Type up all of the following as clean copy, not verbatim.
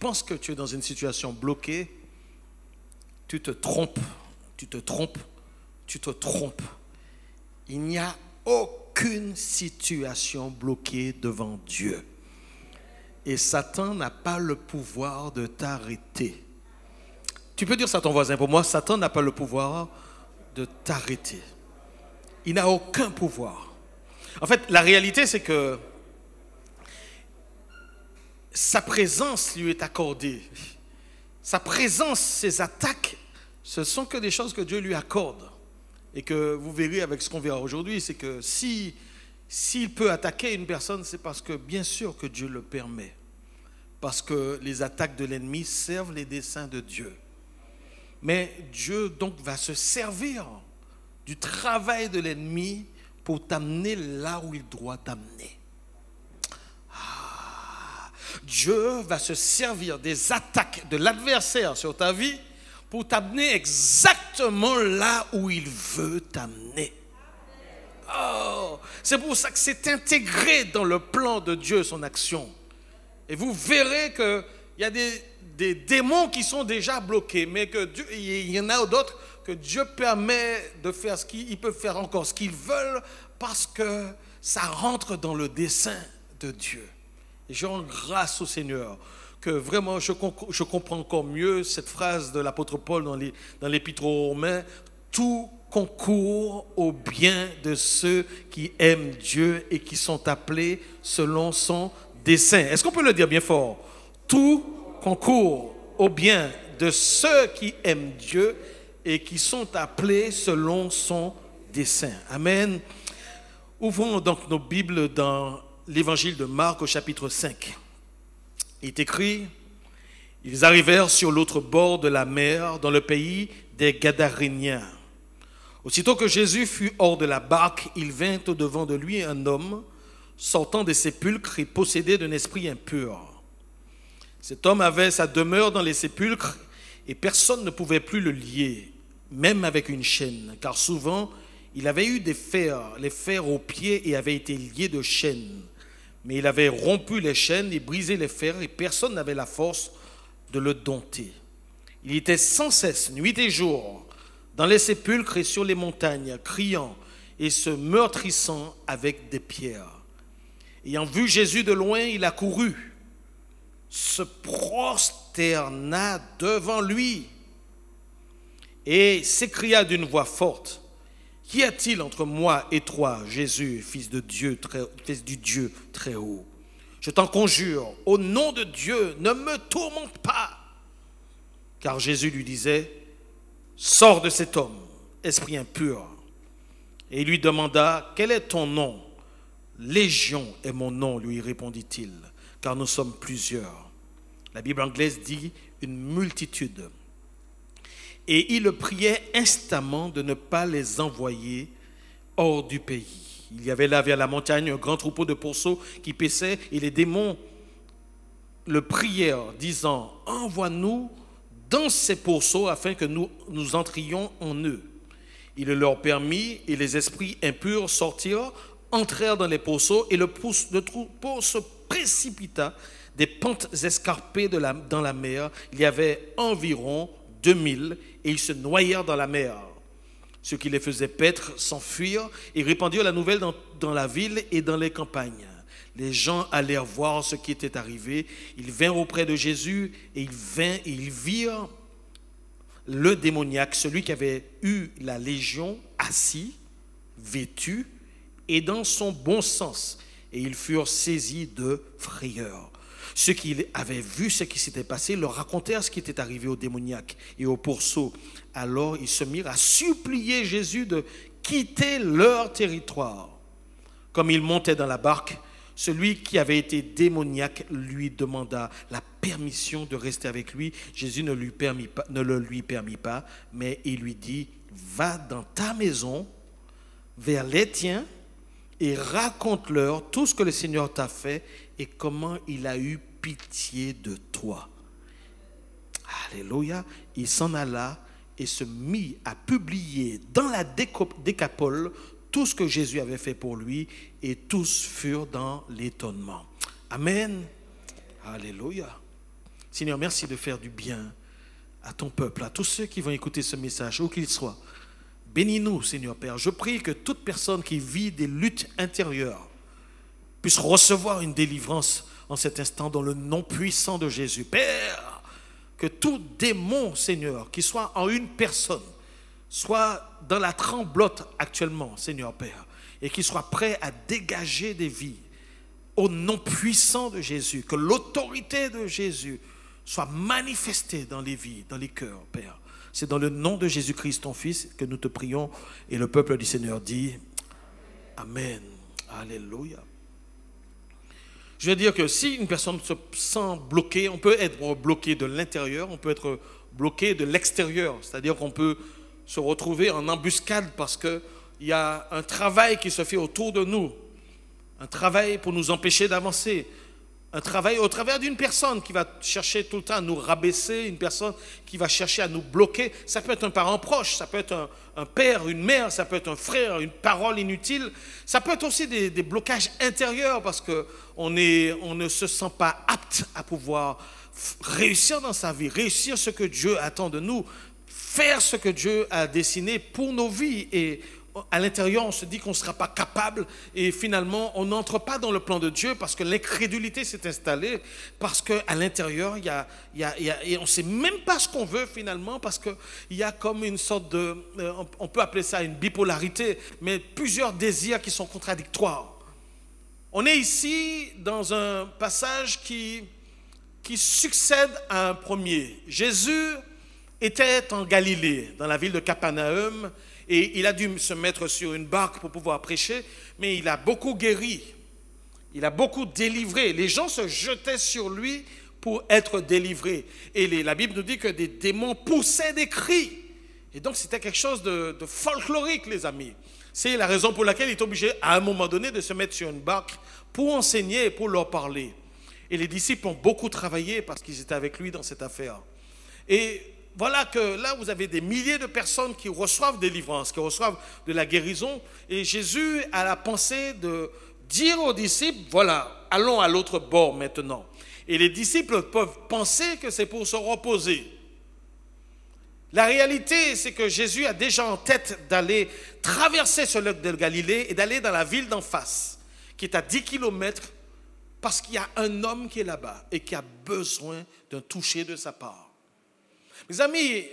penses que tu es dans une situation bloquée, tu te trompes, tu te trompes, tu te trompes. Il n'y a aucune situation bloquée devant Dieu. Et Satan n'a pas le pouvoir de t'arrêter. Tu peux dire ça à ton voisin. Pour moi, Satan n'a pas le pouvoir de t'arrêter. Il n'a aucun pouvoir. En fait, la réalité, c'est que sa présence lui est accordée. Sa présence, ses attaques, ce sont que des choses que Dieu lui accorde. Et que vous verrez avec ce qu'on verra aujourd'hui, c'est que s'il peut attaquer une personne, c'est parce que bien sûr que Dieu le permet. Parce que les attaques de l'ennemi servent les desseins de Dieu. Mais Dieu donc va se servir du travail de l'ennemi pour t'amener là où il doit t'amener. Dieu va se servir des attaques de l'adversaire sur ta vie pour t'amener exactement là où il veut t'amener. Oh, c'est pour ça que c'est intégré dans le plan de Dieu, son action. Et vous verrez qu'il y a des démons qui sont déjà bloqués, mais que Dieu, il y en a d'autres que Dieu permet de faire ce qu'ils peuvent faire encore ce qu'ils veulent parce que ça rentre dans le dessein de Dieu. Et je rends grâce au Seigneur que vraiment je comprends encore mieux cette phrase de l'apôtre Paul dans l'épître aux Romains: tout concourt au bien de ceux qui aiment Dieu et qui sont appelés selon son dessein. Est-ce qu'on peut le dire bien fort? Tout concourt au bien de ceux qui aiment Dieu et qui sont appelés selon son dessein. Amen. Ouvrons donc nos Bibles dans l'évangile de Marc au chapitre 5. Il est écrit: ils arrivèrent sur l'autre bord de la mer, dans le pays des Gadaréniens. Aussitôt que Jésus fut hors de la barque, il vint au-devant de lui un homme sortant des sépulcres et possédé d'un esprit impur. Cet homme avait sa demeure dans les sépulcres et personne ne pouvait plus le lier, même avec une chaîne, car souvent il avait eu les fers aux pieds et avait été lié de chaînes. Mais il avait rompu les chaînes et brisé les fers et personne n'avait la force de le dompter. Il était sans cesse, nuit et jour, dans les sépulcres et sur les montagnes, criant et se meurtrissant avec des pierres. Ayant vu Jésus de loin, il accourut, se prosterna devant lui et s'écria d'une voix forte: qu'y a-t-il entre moi et toi, Jésus, fils du Dieu très haut? Je t'en conjure, au nom de Dieu, ne me tourmente pas. Car Jésus lui disait: sors de cet homme, esprit impur. Et il lui demanda: quel est ton nom? Légion est mon nom, lui répondit-il, car nous sommes plusieurs. La Bible anglaise dit une multitude. Et il le priait instamment de ne pas les envoyer hors du pays. Il y avait là vers la montagne un grand troupeau de pourceaux qui paissaient, et les démons le prièrent, disant: envoie-nous dans ces pourceaux afin que nous entrions en eux. Il le leur permit, et les esprits impurs sortirent, entrèrent dans les pourceaux, et le troupeau se précipita des pentes escarpées dans la mer. Il y avait environ 2000, et ils se noyèrent dans la mer. Ceux qui les faisaient paître s'enfuirent et répandirent la nouvelle dans la ville et dans les campagnes. Les gens allèrent voir ce qui était arrivé. Ils vinrent auprès de Jésus et ils virent le démoniaque, celui qui avait eu la légion, assis, vêtu et dans son bon sens. Et ils furent saisis de frayeur. Ceux qui avaient vu ce qui s'était passé leur racontèrent ce qui était arrivé au démoniaque et au pourceau. Alors ils se mirent à supplier Jésus de quitter leur territoire. Comme il montait dans la barque, celui qui avait été démoniaque lui demanda la permission de rester avec lui. Jésus ne le lui permit pas, mais il lui dit: va dans ta maison, vers les tiens, et raconte-leur tout ce que le Seigneur t'a fait et comment il a eu pitié de toi. Alléluia. Il s'en alla et se mit à publier dans la Décapole tout ce que Jésus avait fait pour lui, et tous furent dans l'étonnement. Amen. Alléluia. Seigneur, merci de faire du bien à ton peuple, à tous ceux qui vont écouter ce message, où qu'ils soient. Bénis-nous, Seigneur Père. Je prie que toute personne qui vit des luttes intérieures puisse recevoir une délivrance en cet instant dans le nom puissant de Jésus. Père, que tout démon, Seigneur, qui soit en une personne, soit dans la tremblote actuellement, Seigneur Père, et qui soit prêt à dégager des vies au nom puissant de Jésus, que l'autorité de Jésus soit manifestée dans les vies, dans les cœurs, Père. C'est dans le nom de Jésus-Christ, ton Fils, que nous te prions, et le peuple du Seigneur dit Amen. Alléluia. Je veux dire que si une personne se sent bloquée, on peut être bloqué de l'intérieur, on peut être bloqué de l'extérieur, c'est-à-dire qu'on peut se retrouver en embuscade parce qu'il y a un travail qui se fait autour de nous, un travail pour nous empêcher d'avancer, un travail au travers d'une personne qui va chercher tout le temps à nous rabaisser, une personne qui va chercher à nous bloquer. Ça peut être un parent proche, ça peut être un père, une mère, ça peut être un frère, une parole inutile. Ça peut être aussi des blocages intérieurs parce qu'on ne se sent pas apte à pouvoir réussir dans sa vie, réussir ce que Dieu attend de nous, faire ce que Dieu a dessiné pour nos vies. Et à l'intérieur, on se dit qu'on ne sera pas capable et finalement, on n'entre pas dans le plan de Dieu parce que l'incrédulité s'est installée, parce qu'à l'intérieur, et on ne sait même pas ce qu'on veut finalement, parce qu'il y a comme une sorte de, on peut appeler ça une bipolarité, mais plusieurs désirs qui sont contradictoires. On est ici dans un passage qui succède à un premier. Jésus était en Galilée, dans la ville de Capernaum, et il a dû se mettre sur une barque pour pouvoir prêcher, mais il a beaucoup guéri, il a beaucoup délivré. Les gens se jetaient sur lui pour être délivrés. Et la Bible nous dit que des démons poussaient des cris. Et donc c'était quelque chose de folklorique, les amis. C'est la raison pour laquelle il est obligé, à un moment donné, de se mettre sur une barque pour enseigner et pour leur parler. Et les disciples ont beaucoup travaillé parce qu'ils étaient avec lui dans cette affaire. Et voilà que là, vous avez des milliers de personnes qui reçoivent des délivrances, qui reçoivent de la guérison. Et Jésus a la pensée de dire aux disciples, voilà, allons à l'autre bord maintenant. Et les disciples peuvent penser que c'est pour se reposer. La réalité, c'est que Jésus a déjà en tête d'aller traverser ce lac de Galilée et d'aller dans la ville d'en face, qui est à 10 kilomètres, parce qu'il y a un homme qui est là-bas et qui a besoin d'un toucher de sa part. Mes amis,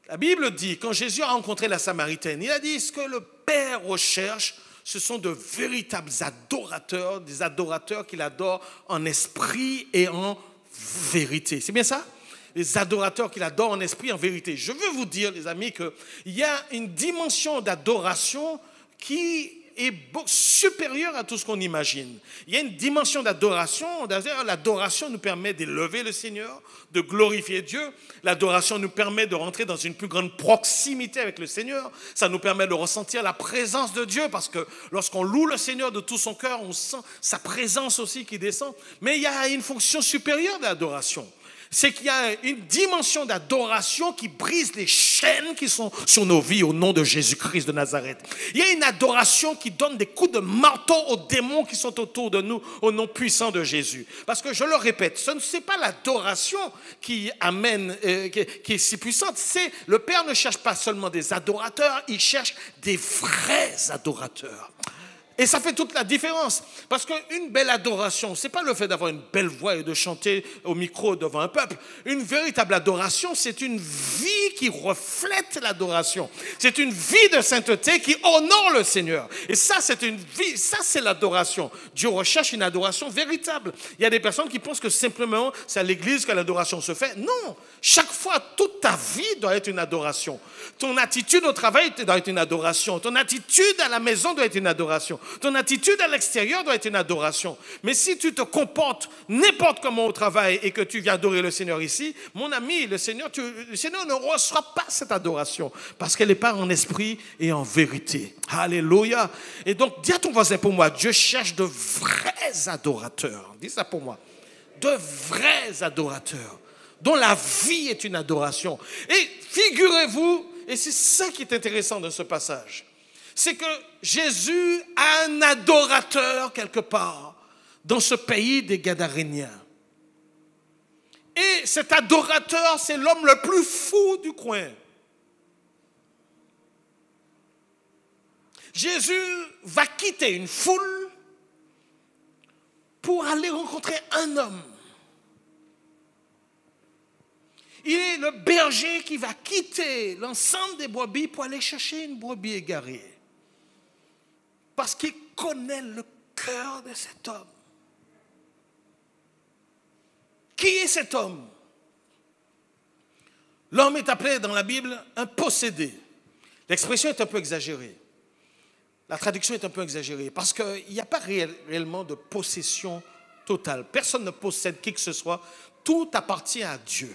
la Bible dit, quand Jésus a rencontré la Samaritaine, il a dit, ce que le Père recherche, ce sont de véritables adorateurs, des adorateurs qu'il adore en esprit et en vérité. C'est bien ça? Les adorateurs qu'il adore en esprit et en vérité. Je veux vous dire, les amis, qu'il y a une dimension d'adoration qui est supérieure à tout ce qu'on imagine. Il y a une dimension d'adoration. D'ailleurs, l'adoration nous permet d'élever le Seigneur, de glorifier Dieu. L'adoration nous permet de rentrer dans une plus grande proximité avec le Seigneur. Ça nous permet de ressentir la présence de Dieu, parce que lorsqu'on loue le Seigneur de tout son cœur, on sent sa présence aussi qui descend. Mais il y a une fonction supérieure de l'adoration. C'est qu'il y a une dimension d'adoration qui brise les chaînes qui sont sur nos vies au nom de Jésus-Christ de Nazareth. Il y a une adoration qui donne des coups de marteau aux démons qui sont autour de nous au nom puissant de Jésus. Parce que je le répète, ce n'est pas l'adoration qui amène, qui est si puissante. C'est le Père ne cherche pas seulement des adorateurs, il cherche des vrais adorateurs. Et ça fait toute la différence. Parce qu'une belle adoration, ce n'est pas le fait d'avoir une belle voix et de chanter au micro devant un peuple. Une véritable adoration, c'est une vie qui reflète l'adoration. C'est une vie de sainteté qui honore le Seigneur. Et ça, c'est une vie, ça, c'est l'adoration. Dieu recherche une adoration véritable. Il y a des personnes qui pensent que simplement, c'est à l'église que l'adoration se fait. Non, chaque fois, toute ta vie doit être une adoration. Ton attitude au travail doit être une adoration. Ton attitude à la maison doit être une adoration. Ton attitude à l'extérieur doit être une adoration. Mais si tu te comportes n'importe comment au travail et que tu viens adorer le Seigneur ici, mon ami, le Seigneur ne reçoit pas cette adoration parce qu'elle n'est pas en esprit et en vérité. Alléluia. Et donc, dis à ton voisin pour moi, Dieu cherche de vrais adorateurs. Dis ça pour moi. De vrais adorateurs dont la vie est une adoration. Et figurez-vous, et c'est ça qui est intéressant dans ce passage, c'est que Jésus a un adorateur quelque part dans ce pays des Gadaréniens. Et cet adorateur, c'est l'homme le plus fou du coin. Jésus va quitter une foule pour aller rencontrer un homme. Il est le berger qui va quitter l'ensemble des brebis pour aller chercher une brebis égarée. Parce qu'il connaît le cœur de cet homme. Qui est cet homme? L'homme est appelé dans la Bible un possédé. L'expression est un peu exagérée. La traduction est un peu exagérée parce qu'il n'y a pas réellement de possession totale. Personne ne possède qui que ce soit. Tout appartient à Dieu.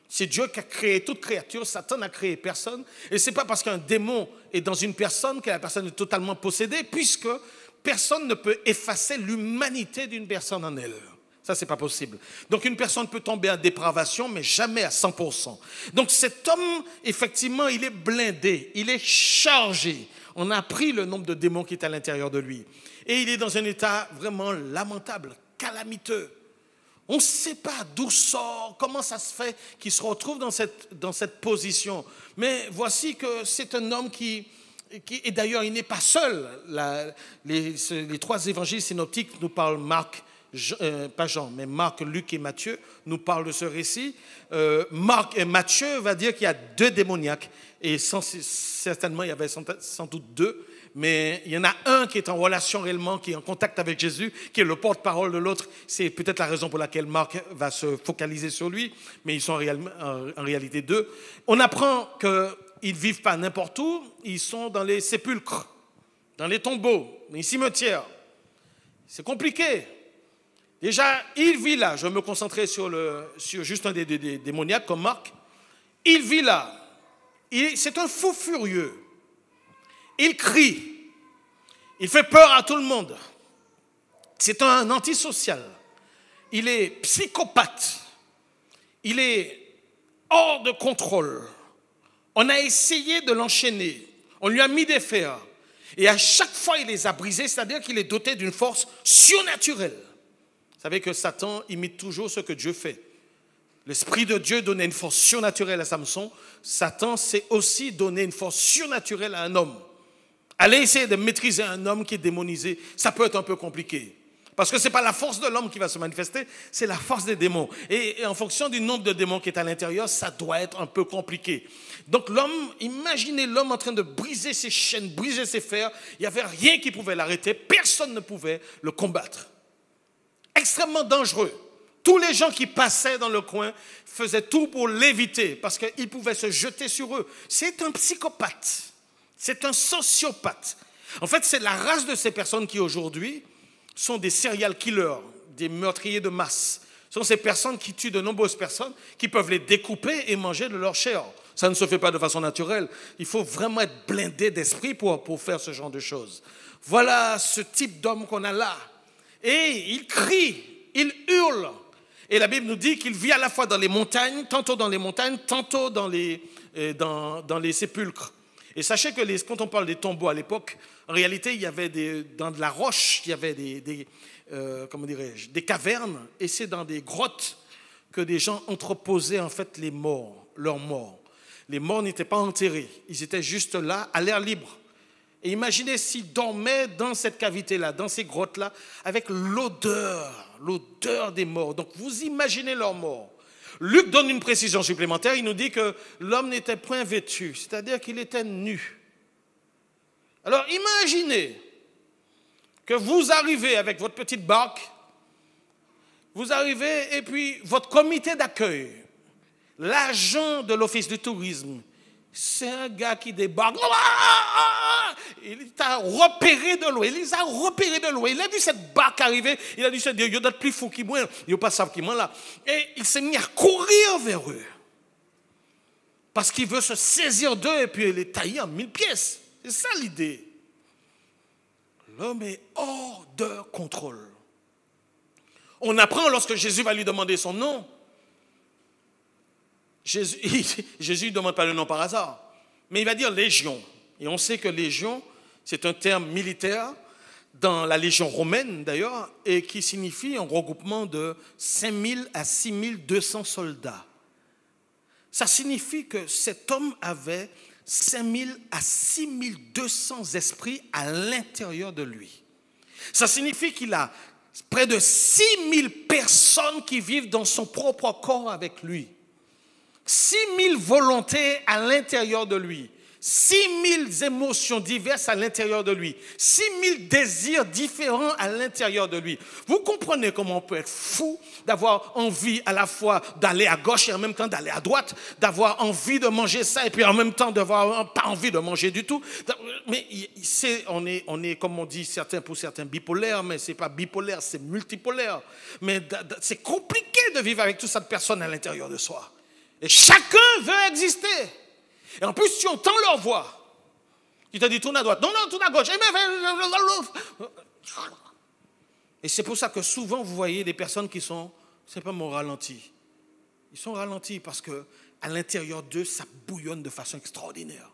C'est Dieu qui a créé toute créature. Satan n'a créé personne. Et ce n'est pas parce qu'un démon est dans une personne que la personne est totalement possédée, puisque personne ne peut effacer l'humanité d'une personne en elle. Ça, ce n'est pas possible. Donc, une personne peut tomber en dépravation, mais jamais à 100%. Donc, cet homme, effectivement, il est blindé, il est chargé. On a appris le nombre de démons qui est à l'intérieur de lui. Et il est dans un état vraiment lamentable, calamiteux. On ne sait pas d'où sort, comment ça se fait qu'il se retrouve dans cette position. Mais voici que c'est un homme qui et d'ailleurs, il n'est pas seul. Les trois évangiles synoptiques nous parlent pas Jean, mais Marc, Luc et Matthieu nous parlent de ce récit. Marc et Matthieu va dire qu'il y a deux démoniaques. Et certainement, il y avait sans doute deux. Mais il y en a un qui est en relation réellement, qui est en contact avec Jésus, qui est le porte-parole de l'autre. C'est peut-être la raison pour laquelle Marc va se focaliser sur lui. Mais ils sont en réalité deux. On apprend qu'ils ne vivent pas n'importe où. Ils sont dans les sépulcres, dans les tombeaux, dans les cimetières. C'est compliqué. Déjà, il vit là. Je vais me concentrer sur juste un des démoniaques comme Marc. Il vit là. C'est un fou furieux. Il crie. Il fait peur à tout le monde. C'est un antisocial. Il est psychopathe. Il est hors de contrôle. On a essayé de l'enchaîner. On lui a mis des fers. Et à chaque fois, il les a brisés. C'est-à-dire qu'il est doté d'une force surnaturelle. Vous savez que Satan imite toujours ce que Dieu fait. L'Esprit de Dieu donnait une force surnaturelle à Samson. Satan sait aussi donner une force surnaturelle à un homme. Aller essayer de maîtriser un homme qui est démonisé, ça peut être un peu compliqué. Parce que ce n'est pas la force de l'homme qui va se manifester, c'est la force des démons. Et en fonction du nombre de démons qui est à l'intérieur, ça doit être un peu compliqué. Donc imaginez l'homme en train de briser ses chaînes, briser ses fers. Il n'y avait rien qui pouvait l'arrêter. Personne ne pouvait le combattre. Extrêmement dangereux. Tous les gens qui passaient dans le coin faisaient tout pour l'éviter parce qu'ils pouvaient se jeter sur eux. C'est un psychopathe. C'est un sociopathe. En fait, c'est la race de ces personnes qui aujourd'hui sont des serial killers, des meurtriers de masse. Ce sont ces personnes qui tuent de nombreuses personnes, qui peuvent les découper et manger de leur chair. Ça ne se fait pas de façon naturelle. Il faut vraiment être blindé d'esprit pour faire ce genre de choses. Voilà ce type d'homme qu'on a là. Et il crie, il hurle. Et la Bible nous dit qu'il vit à la fois dans les montagnes, tantôt dans les sépulcres. Et sachez que quand on parle des tombeaux à l'époque, en réalité, il y avait dans de la roche, il y avait des cavernes, et c'est dans des grottes que des gens entreposaient en fait leurs morts. Les morts n'étaient pas enterrés, ils étaient juste là, à l'air libre. Et imaginez s'ils dormaient dans cette cavité-là, dans ces grottes-là, avec l'odeur des morts. Donc vous imaginez leurs morts. Luc donne une précision supplémentaire, il nous dit que l'homme n'était point vêtu, c'est-à-dire qu'il était nu. Alors imaginez que vous arrivez avec votre petite barque, vous arrivez et puis votre comité d'accueil, l'agent de l'office du tourisme, c'est un gars qui débarque, il t'a repéré de loin, il les a repérés de loin, il a vu cette barque arriver, il a dit, il y a d'autres plus fous qui moi, il n'y a pas ça qui moi là. Et il s'est mis à courir vers eux. Parce qu'il veut se saisir d'eux et puis les tailler en 1000 pièces. C'est ça l'idée. L'homme est hors de contrôle. On apprend lorsque Jésus va lui demander son nom. Jésus ne demande pas le nom par hasard, mais il va dire légion. Et on sait que légion, c'est un terme militaire dans la Légion romaine d'ailleurs, et qui signifie un regroupement de 5000 à 6200 soldats. Ça signifie que cet homme avait 5000 à 6200 esprits à l'intérieur de lui. Ça signifie qu'il a près de 6000 personnes qui vivent dans son propre corps avec lui. 6000 volontés à l'intérieur de lui. 6000 émotions diverses à l'intérieur de lui. 6000 désirs différents à l'intérieur de lui. Vous comprenez comment on peut être fou d'avoir envie à la fois d'aller à gauche et en même temps d'aller à droite, d'avoir envie de manger ça et puis en même temps d'avoir pas envie de manger du tout. Mais on est, comme on dit pour certains, bipolaires, mais c'est pas bipolaire, c'est multipolaire. Mais c'est compliqué de vivre avec toute cette personne à l'intérieur de soi. Et chacun veut exister. Et en plus, tu entends leur voix. Qui te dit tourne à droite. Non, tourne à gauche. Et c'est pour ça que souvent, vous voyez des personnes qui sont simplement ralenties. Ils sont ralentis parce qu'à l'intérieur d'eux, ça bouillonne de façon extraordinaire.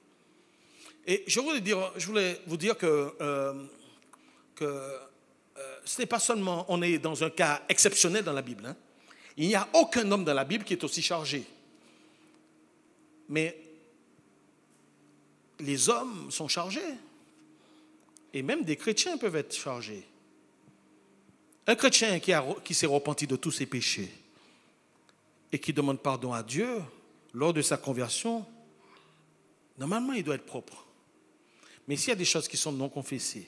Et je voulais vous dire que ce n'est pas seulement, on est dans un cas exceptionnel dans la Bible. Hein. Il n'y a aucun homme dans la Bible qui est aussi chargé. Mais les hommes sont chargés. Et même des chrétiens peuvent être chargés. Un chrétien qui s'est repenti de tous ses péchés et qui demande pardon à Dieu lors de sa conversion, normalement, il doit être propre. Mais s'il y a des choses qui sont non confessées,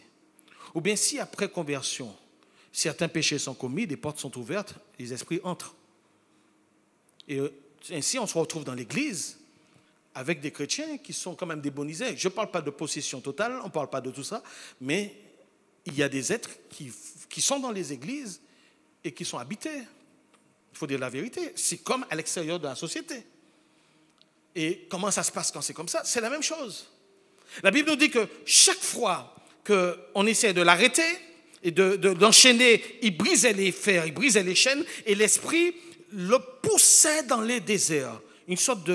ou bien si après conversion, certains péchés sont commis, des portes sont ouvertes, les esprits entrent. Et ainsi, on se retrouve dans l'église avec des chrétiens qui sont quand même débonisés. Je ne parle pas de possession totale, on ne parle pas de tout ça, mais il y a des êtres qui sont dans les églises et qui sont habités. Il faut dire la vérité. C'est comme à l'extérieur de la société. Et comment ça se passe quand c'est comme ça? C'est la même chose. La Bible nous dit que chaque fois qu'on essaie de l'arrêter et d'enchaîner, il brisait les fers, il brisait les chaînes, et l'esprit le poussait dans les déserts. Une sorte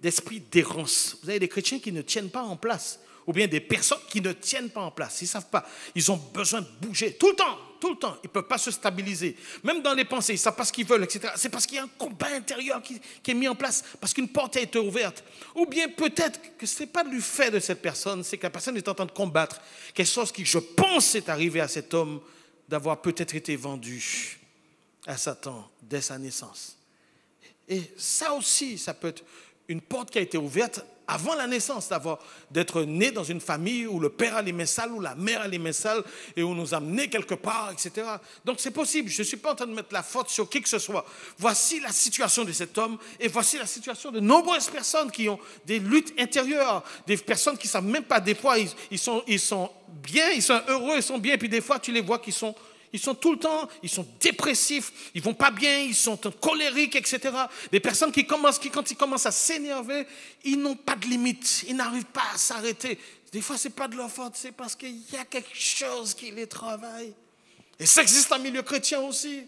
d'esprit d'errance. Vous avez des chrétiens qui ne tiennent pas en place, ou bien des personnes qui ne tiennent pas en place. Ils ne savent pas. Ils ont besoin de bouger tout le temps. Ils ne peuvent pas se stabiliser. Même dans les pensées, ils ne savent pas ce qu'ils veulent, etc. C'est parce qu'il y a un combat intérieur qui est mis en place, parce qu'une porte a été ouverte. Ou bien peut-être que ce n'est pas du fait de cette personne, c'est que la personne est en train de combattre quelque chose qui, je pense, est arrivé à cet homme d'avoir peut-être été vendu à Satan dès sa naissance. Et ça aussi, ça peut être une porte qui a été ouverte avant la naissance, d'être né dans une famille où le père a les mains sales, où la mère a les mains sales, et où on nous a amenés quelque part, etc. Donc c'est possible, je ne suis pas en train de mettre la faute sur qui que ce soit. Voici la situation de cet homme, et voici la situation de nombreuses personnes qui ont des luttes intérieures, des personnes qui ne savent même pas, des fois ils sont bien, ils sont heureux, ils sont bien, et puis des fois tu les vois qui sont... Ils sont tout le temps, ils sont dépressifs, ils ne vont pas bien, ils sont colériques, etc. Des personnes qui, quand ils commencent à s'énerver, ils n'ont pas de limite, ils n'arrivent pas à s'arrêter. Des fois, ce n'est pas de leur faute, c'est parce qu'il y a quelque chose qui les travaille. Et ça existe en milieu chrétien aussi.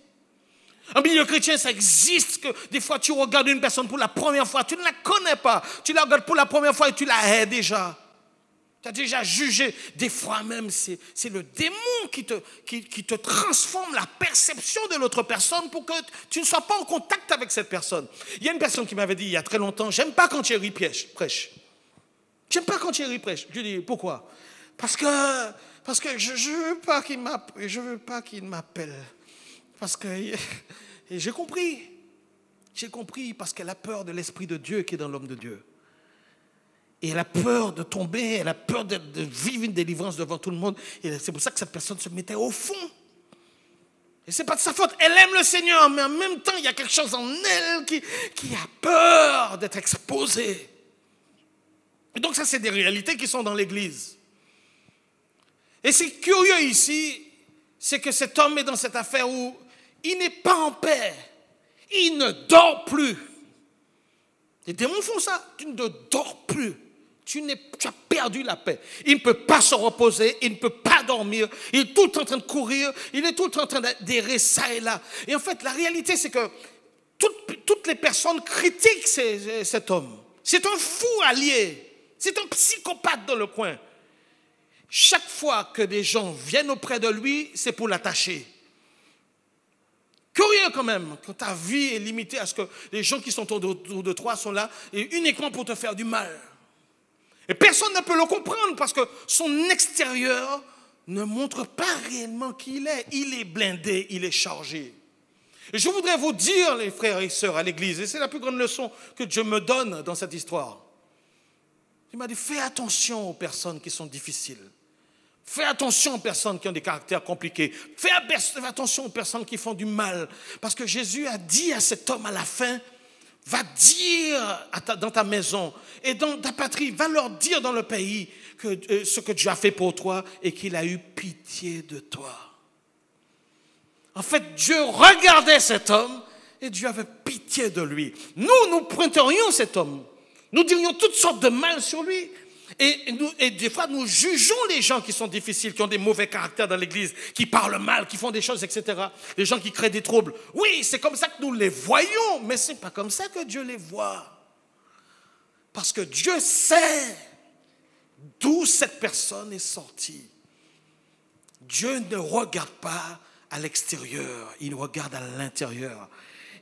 En milieu chrétien, ça existe que des fois, tu regardes une personne pour la première fois, tu ne la connais pas, tu la regardes pour la première fois et tu la hais déjà. Tu as déjà jugé. Des fois même, c'est le démon qui te transforme la perception de l'autre personne pour que tu ne sois pas en contact avec cette personne. Il y a une personne qui m'avait dit il y a très longtemps, j'aime pas quand Thierry prêche. J'aime pas quand Thierry prêche. Je lui dis, pourquoi? Parce que je veux pas qu'il m'appelle. Parce que et j'ai compris. J'ai compris parce qu'elle a peur de l'Esprit de Dieu qui est dans l'homme de Dieu. Et elle a peur de tomber, elle a peur de vivre une délivrance devant tout le monde. Et c'est pour ça que cette personne se mettait au fond. Et ce n'est pas de sa faute. Elle aime le Seigneur, mais en même temps, il y a quelque chose en elle qui a peur d'être exposée. Et donc ça, c'est des réalités qui sont dans l'Église. Et c'est curieux ici, c'est que cet homme est dans cette affaire où il n'est pas en paix. Il ne dort plus. Les démons font ça. Tu ne dors plus. Tu as perdu la paix. Il ne peut pas se reposer, il ne peut pas dormir, il est tout le temps en train de courir, il est tout le temps en train d'errer ça et là. Et en fait, la réalité, c'est que toutes les personnes critiquent cet homme. C'est un fou allié, c'est un psychopathe dans le coin. chaque fois que des gens viennent auprès de lui, c'est pour l'attacher. Curieux quand même, quand ta vie est limitée à ce que les gens qui sont autour de toi sont là et uniquement pour te faire du mal. Et personne ne peut le comprendre parce que son extérieur ne montre pas réellement qui il est. Il est blindé, il est chargé. Et je voudrais vous dire, les frères et sœurs à l'église, et c'est la plus grande leçon que Dieu me donne dans cette histoire. Il m'a dit, fais attention aux personnes qui sont difficiles. Fais attention aux personnes qui ont des caractères compliqués. Fais attention aux personnes qui font du mal. Parce que Jésus a dit à cet homme à la fin, va dire dans ta maison et dans ta patrie, va leur dire dans le pays que, ce que Dieu a fait pour toi et qu'il a eu pitié de toi. En fait, Dieu regardait cet homme et Dieu avait pitié de lui. Nous pointerions cet homme. Nous dirions toutes sortes de mal sur lui. Et des fois, nous jugeons les gens qui sont difficiles, qui ont des mauvais caractères dans l'église, qui parlent mal, qui font des choses, etc. Les gens qui créent des troubles. Oui, c'est comme ça que nous les voyons, mais ce n'est pas comme ça que Dieu les voit. Parce que Dieu sait d'où cette personne est sortie. Dieu ne regarde pas à l'extérieur, il regarde à l'intérieur.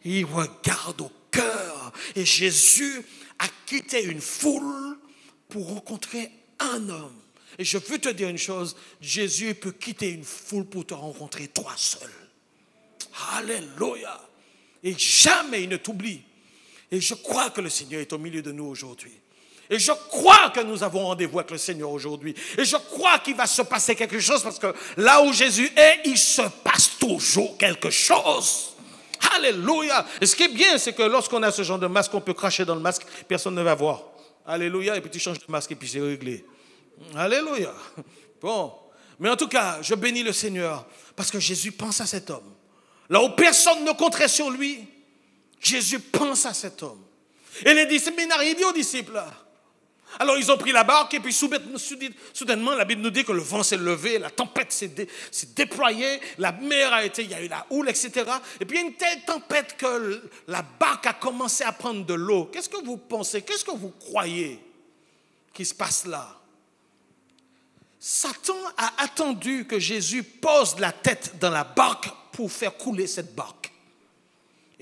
Il regarde au cœur. Et Jésus a quitté une foule pour rencontrer un homme. Et je veux te dire une chose, Jésus peut quitter une foule pour te rencontrer toi seul. Alléluia. Et jamais il ne t'oublie. Et je crois que le Seigneur est au milieu de nous aujourd'hui. Et je crois que nous avons rendez-vous avec le Seigneur aujourd'hui. Et je crois qu'il va se passer quelque chose parce que là où Jésus est, il se passe toujours quelque chose. Alléluia. Et ce qui est bien, c'est que lorsqu'on a ce genre de masque, on peut cracher dans le masque, personne ne va voir. Alléluia, et puis tu changes de masque et puis c'est réglé. Alléluia. Bon, mais en tout cas, je bénis le Seigneur parce que Jésus pense à cet homme. Là où personne ne compterait sur lui, Jésus pense à cet homme. Et les disciples, il n'arrive pas aux disciples. Alors ils ont pris la barque et puis soudainement la Bible nous dit que le vent s'est levé, la tempête s'est déployée, la mer a été, il y a eu la houle, etc. Et puis il y a une telle tempête que la barque a commencé à prendre de l'eau. Qu'est-ce que vous pensez, qu'est-ce que vous croyez qui se passe là? Satan a attendu que Jésus pose la tête dans la barque pour faire couler cette barque.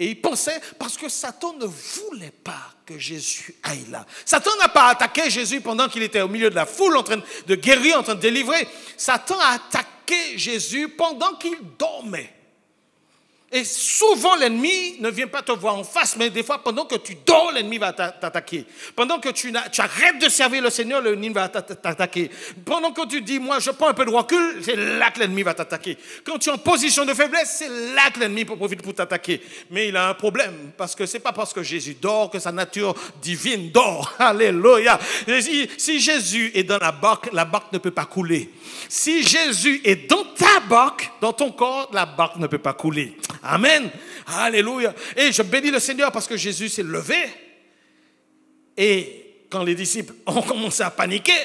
Et il pensait, parce que Satan ne voulait pas que Jésus aille là. Satan n'a pas attaqué Jésus pendant qu'il était au milieu de la foule, en train de guérir, en train de délivrer. Satan a attaqué Jésus pendant qu'il dormait. Et souvent, l'ennemi ne vient pas te voir en face, mais des fois, pendant que tu dors, l'ennemi va t'attaquer. Pendant que tu arrêtes de servir le Seigneur, l'ennemi va t'attaquer. Pendant que tu dis, moi, je prends un peu de recul, c'est là que l'ennemi va t'attaquer. Quand tu es en position de faiblesse, c'est là que l'ennemi profite pour t'attaquer. Mais il a un problème, parce que ce n'est pas parce que Jésus dort que sa nature divine dort. Alléluia. Si Jésus est dans la barque ne peut pas couler. Si Jésus est dans ta barque, dans ton corps, la barque ne peut pas couler. Amen. Alléluia. Et je bénis le Seigneur parce que Jésus s'est levé. Et quand les disciples ont commencé à paniquer,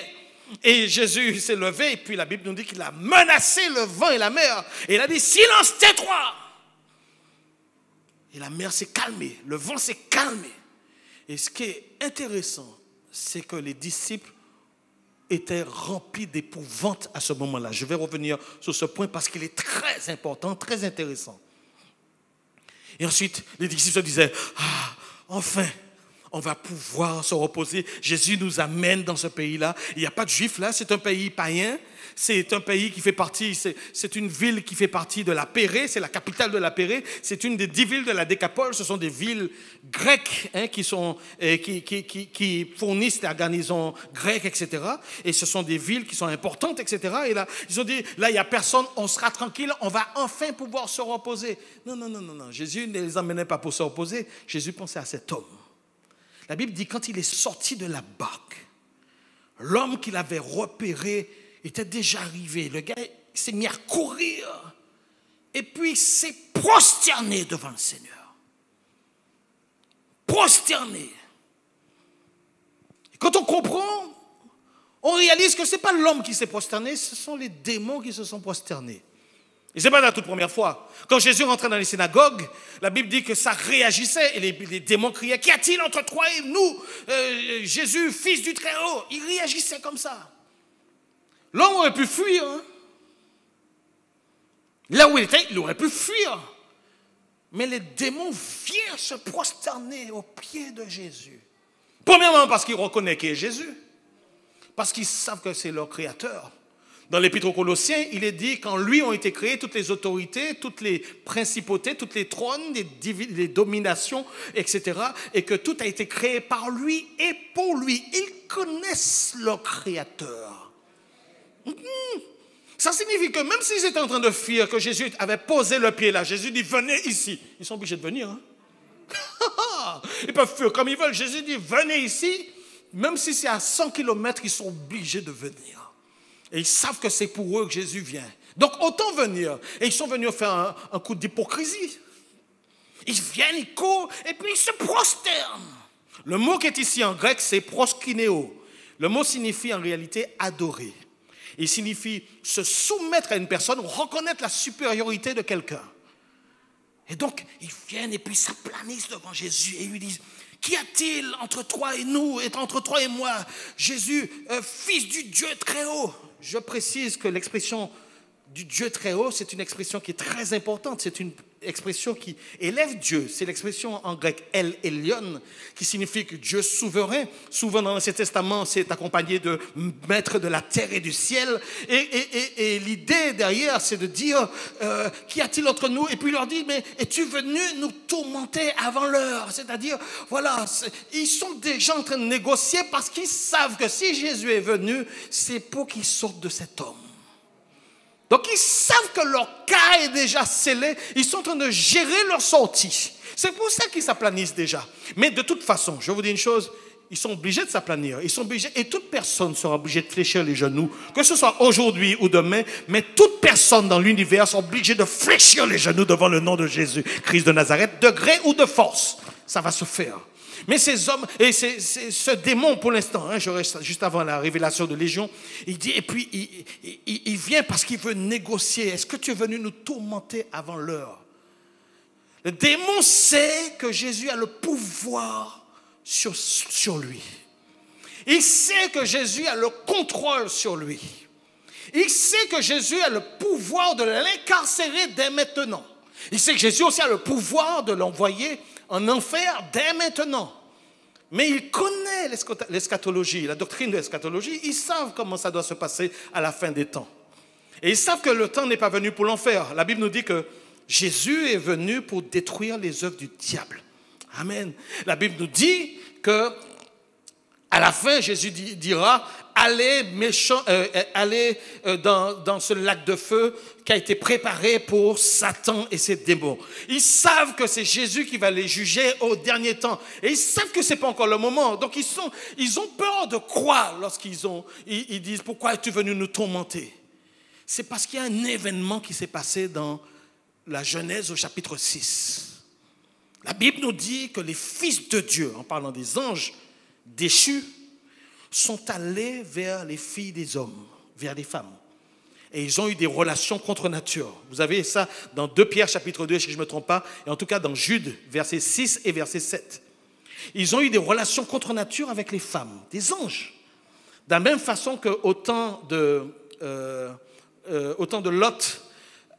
et Jésus s'est levé, et puis la Bible nous dit qu'il a menacé le vent et la mer. Et il a dit, silence, tais-toi. Et la mer s'est calmée, le vent s'est calmé. Et ce qui est intéressant, c'est que les disciples étaient remplis d'épouvante à ce moment-là. Je vais revenir sur ce point parce qu'il est très important, très intéressant. Et ensuite, les disciples se disaient, enfin, on va pouvoir se reposer. Jésus nous amène dans ce pays-là. Il n'y a pas de juifs là, c'est un pays païen. C'est un pays qui fait partie, c'est une ville qui fait partie de la Pérée, c'est la capitale de la Pérée. C'est une des 10 villes de la Décapole. Ce sont des villes grecques qui fournissent la garnison grecque, etc. Et ce sont des villes qui sont importantes, etc. Et là, ils ont dit, là, il n'y a personne, on sera tranquille, on va enfin pouvoir se reposer. Non. Jésus ne les emmenait pas pour se reposer. Jésus pensait à cet homme. La Bible dit, quand il est sorti de la barque, l'homme qu'il avait repéré était déjà arrivé. Le gars s'est mis à courir et puis il s'est prosterné devant le Seigneur. Prosterné. Et quand on comprend, on réalise que ce n'est pas l'homme qui s'est prosterné, ce sont les démons qui se sont prosternés. Et ce n'est pas la toute première fois. Quand Jésus rentrait dans les synagogues, la Bible dit que ça réagissait et les démons criaient, qu'y a-t-il entre toi et nous, Jésus, fils du Très-Haut? Il réagissait comme ça. L'homme aurait pu fuir. Hein? Là où il était, il aurait pu fuir. Mais les démons viennent se prosterner aux pieds de Jésus. Premièrement, parce qu'ils reconnaissent qui est Jésus. Parce qu'ils savent que c'est leur créateur. Dans l'Épître aux Colossiens, il est dit qu'en lui ont été créées toutes les autorités, toutes les principautés, toutes les trônes, les dominations, etc. Et que tout a été créé par lui et pour lui. Ils connaissent leur créateur. Ça signifie que même s'ils étaient en train de fuir, que Jésus avait posé le pied là, Jésus dit venez ici. Ils sont obligés de venir. Hein? Ils peuvent fuir comme ils veulent. Jésus dit venez ici. Même si c'est à 100 km, ils sont obligés de venir. Et ils savent que c'est pour eux que Jésus vient. Donc autant venir. Et ils sont venus faire un coup d'hypocrisie. Ils viennent, ils courent, et puis ils se prosternent. Le mot qui est ici en grec, c'est proskynéo. Le mot signifie en réalité adorer. Il signifie se soumettre à une personne, reconnaître la supériorité de quelqu'un. Et donc, ils viennent et puis s'aplanissent devant Jésus et lui disent, qu'y a-t-il entre toi et nous, et entre toi et moi, Jésus, fils du Dieu très haut? Je précise que l'expression du Dieu très haut, c'est une expression qui est très importante. C'est une expression qui élève Dieu. C'est l'expression en grec El Elyon, qui signifie que Dieu souverain. Souvent dans l'Ancien Testament, c'est accompagné de maître de la terre et du ciel. Et l'idée derrière, c'est de dire, qu'y a-t-il entre nous? Et puis il leur dit, mais es-tu venu nous tourmenter avant l'heure? C'est-à-dire, voilà, ils sont déjà en train de négocier parce qu'ils savent que si Jésus est venu, c'est pour qu'ils sortent de cet homme. Donc ils savent que leur cas est déjà scellé, ils sont en train de gérer leur sortie. C'est pour ça qu'ils s'aplanissent déjà. Mais de toute façon, je vous dis une chose, ils sont obligés de s'aplanir. Ils sont obligés, et toute personne sera obligée de fléchir les genoux, que ce soit aujourd'hui ou demain, mais toute personne dans l'univers sera obligée de fléchir les genoux devant le nom de Jésus, Christ de Nazareth, de gré ou de force. Ça va se faire. Mais ces hommes, et ce démon pour l'instant, hein, je reste juste avant la révélation de Légion, il dit, et puis il vient parce qu'il veut négocier. Est-ce que tu es venu nous tourmenter avant l'heure? Le démon sait que Jésus a le pouvoir sur lui. Il sait que Jésus a le contrôle sur lui. Il sait que Jésus a le pouvoir de l'incarcérer dès maintenant. Il sait que Jésus aussi a le pouvoir de l'envoyer en enfer dès maintenant. Mais il connaît l'eschatologie, la doctrine de l'eschatologie. Ils savent comment ça doit se passer à la fin des temps. Et ils savent que le temps n'est pas venu pour l'enfer. La Bible nous dit que Jésus est venu pour détruire les œuvres du diable. Amen. La Bible nous dit que à la fin, Jésus dira, allez dans ce lac de feu qui a été préparé pour Satan et ses démons. Ils savent que c'est Jésus qui va les juger au dernier temps. Et ils savent que ce n'est pas encore le moment. Donc ils ont peur de croire lorsqu'ils disent, pourquoi es-tu venu nous tourmenter? C'est parce qu'il y a un événement qui s'est passé dans la Genèse au chapitre 6. La Bible nous dit que les fils de Dieu, en parlant des anges déchus, sont allés vers les filles des hommes, vers les femmes. Et ils ont eu des relations contre nature. Vous avez ça dans 2 Pierre chapitre 2, si je ne me trompe pas, et en tout cas dans Jude, verset 6 et verset 7. Ils ont eu des relations contre nature avec les femmes, des anges. De la même façon qu'au temps de Lot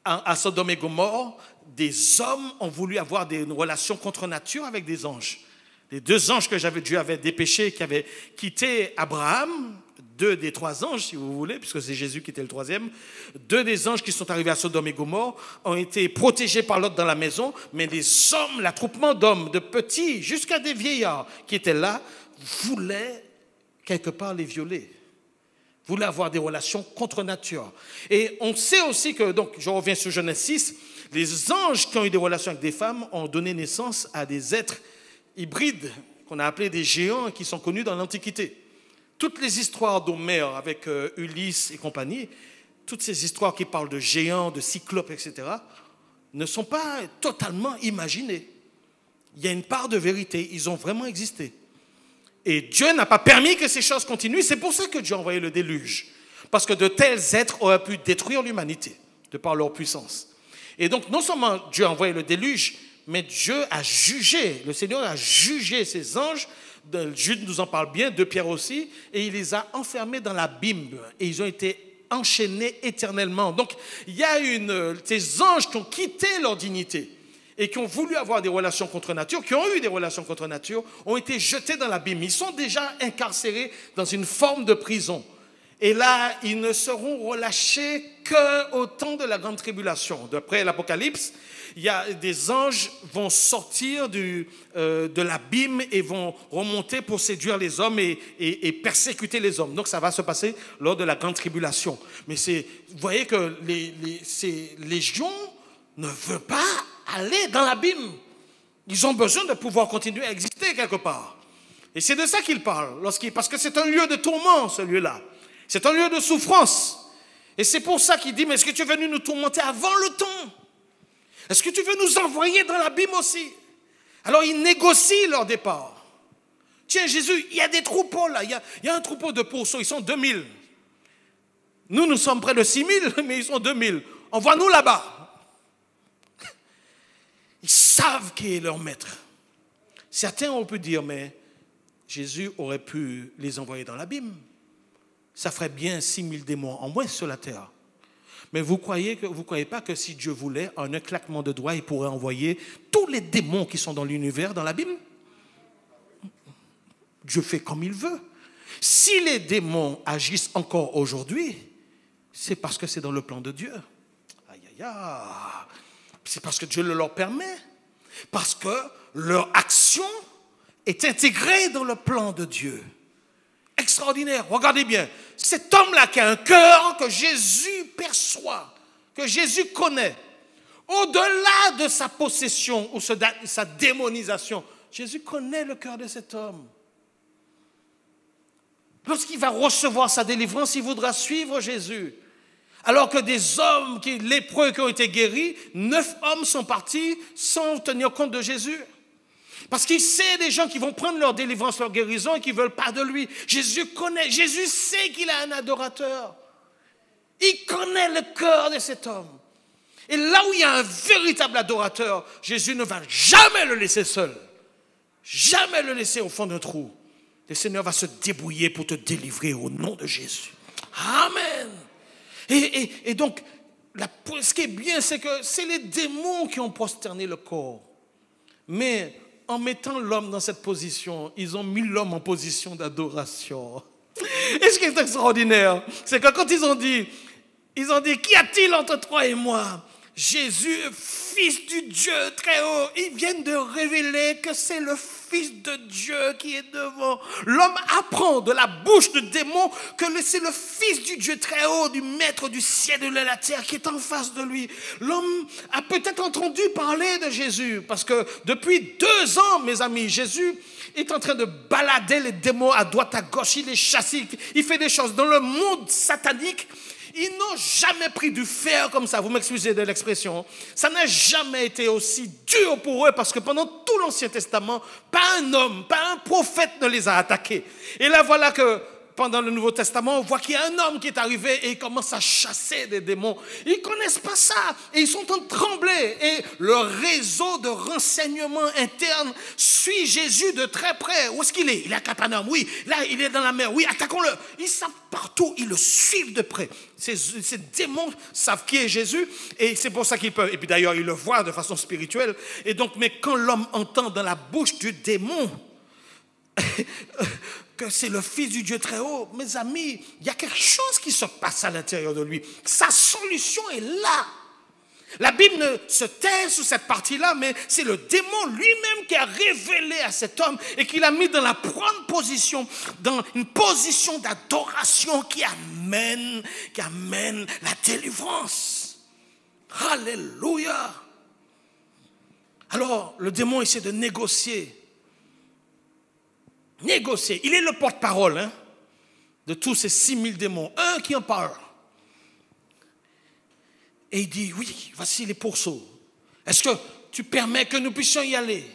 à Sodome et Gomorrhe, des hommes ont voulu avoir des relations contre nature avec des anges. Les 2 anges que Dieu avait dépêchés, qui avaient quitté Abraham, 2 des 3 anges, si vous voulez, puisque c'est Jésus qui était le 3e, 2 des anges qui sont arrivés à Sodome et Gomorrhe ont été protégés par Lot dans la maison, mais les hommes, l'attroupement d'hommes, de petits jusqu'à des vieillards qui étaient là, voulaient quelque part les violer, voulaient avoir des relations contre nature. Et on sait aussi que, donc je reviens sur Genèse 6, les anges qui ont eu des relations avec des femmes ont donné naissance à des êtres hybrides, qu'on a appelés des géants, qui sont connus dans l'Antiquité. Toutes les histoires d'Homère avec Ulysse et compagnie, toutes ces histoires qui parlent de géants, de cyclopes, etc., ne sont pas totalement imaginées. Il y a une part de vérité, ils ont vraiment existé. Et Dieu n'a pas permis que ces choses continuent, c'est pour ça que Dieu a envoyé le déluge. Parce que de tels êtres auraient pu détruire l'humanité, de par leur puissance. Et donc, non seulement Dieu a envoyé le déluge, mais Dieu a jugé, le Seigneur a jugé ces anges, Jude nous en parle bien, 2 Pierre aussi, et il les a enfermés dans l'abîme, et ils ont été enchaînés éternellement. Donc, il y a des anges qui ont quitté leur dignité et qui ont voulu avoir des relations contre nature, qui ont eu des relations contre nature, ont été jetés dans l'abîme. Ils sont déjà incarcérés dans une forme de prison. Et là, ils ne seront relâchés qu'au temps de la grande tribulation. D'après l'Apocalypse, il y a des anges vont sortir de l'abîme et vont remonter pour séduire les hommes et persécuter les hommes. Donc ça va se passer lors de la grande tribulation. Mais vous voyez que ces légions ne veulent pas aller dans l'abîme. Ils ont besoin de pouvoir continuer à exister quelque part. Et c'est de ça qu'il parle, parce que c'est un lieu de tourment, ce lieu-là. C'est un lieu de souffrance. Et c'est pour ça qu'il dit, mais est-ce que tu es venu nous tourmenter avant le temps? Est-ce que tu veux nous envoyer dans l'abîme aussi? Alors ils négocient leur départ. Tiens Jésus, il y a des troupeaux là, il y a un troupeau de pourceaux, ils sont 2000. Nous sommes près de 6000, mais ils sont 2000. Envoie-nous là-bas. Ils savent qui est leur maître. Certains ont pu dire, mais Jésus aurait pu les envoyer dans l'abîme. Ça ferait bien 6000 démons en moins sur la terre. Mais vous croyez pas que si Dieu voulait, en un claquement de doigts, il pourrait envoyer tous les démons qui sont dans l'univers dans l'abîme? Dieu fait comme il veut. Si les démons agissent encore aujourd'hui, c'est parce que c'est dans le plan de Dieu. Aïe, aïe, aïe. C'est parce que Dieu le leur permet. Parce que leur action est intégrée dans le plan de Dieu. Extraordinaire, regardez bien. Cet homme-là qui a un cœur que Jésus perçoit, que Jésus connaît, au-delà de sa possession ou sa démonisation, Jésus connaît le cœur de cet homme. Lorsqu'il va recevoir sa délivrance, il voudra suivre Jésus. Alors que des hommes, lépreux qui ont été guéris, 9 hommes sont partis sans tenir compte de Jésus. Parce qu'il sait des gens qui vont prendre leur délivrance, leur guérison et qui ne veulent pas de lui. Jésus connaît, Jésus sait qu'il a un adorateur. Il connaît le cœur de cet homme. Et là où il y a un véritable adorateur, Jésus ne va jamais le laisser seul. Jamais le laisser au fond d'un trou. Le Seigneur va se débrouiller pour te délivrer au nom de Jésus. Amen. Et donc, ce qui est bien, c'est que c'est les démons qui ont prosterné le corps. Mais en mettant l'homme dans cette position, ils ont mis l'homme en position d'adoration. Et ce qui est extraordinaire, c'est que quand ils ont dit, qu'y a-t-il entre toi et moi? Jésus, fils du Dieu très haut, ils viennent de révéler que c'est le Fils de Dieu qui est devant. L'homme apprend de la bouche de démons que c'est le Fils du Dieu très haut, du Maître du ciel et de la terre qui est en face de lui. L'homme a peut-être entendu parler de Jésus parce que depuis 2 ans, mes amis, Jésus est en train de balader les démons à droite, à gauche, il les chasse, il fait des choses dans le monde satanique. Ils n'ont jamais pris du fer comme ça, vous m'excusez de l'expression. Ça n'a jamais été aussi dur pour eux parce que pendant tout l'Ancien Testament, pas un homme, pas un prophète ne les a attaqués. Et là, voilà que pendant le Nouveau Testament, on voit qu'il y a un homme qui est arrivé et il commence à chasser des démons. Ils ne connaissent pas ça et ils sont en train de trembler. Et le réseau de renseignement interne suit Jésus de très près. Où est-ce qu'il est? Il est à Capernaum, oui. Là, il est dans la mer, oui, attaquons-le. Ils savent partout, ils le suivent de près. Ces démons savent qui est Jésus et c'est pour ça qu'ils peuvent. Et puis d'ailleurs, ils le voient de façon spirituelle. Et donc, mais quand l'homme entend dans la bouche du démon que c'est le Fils du Dieu très haut, mes amis, il y a quelque chose qui se passe à l'intérieur de lui. Sa solution est là. La Bible ne se tait sur cette partie-là, mais c'est le démon lui-même qui a révélé à cet homme et qui l'a mis dans la bonne position, dans une position d'adoration qui amène la délivrance. Alléluia. Alors, le démon essaie de négocier. Il est le porte-parole de tous ces 6000 démons. Un qui en parle. Et il dit, oui, voici les pourceaux. Est-ce que tu permets que nous puissions y aller?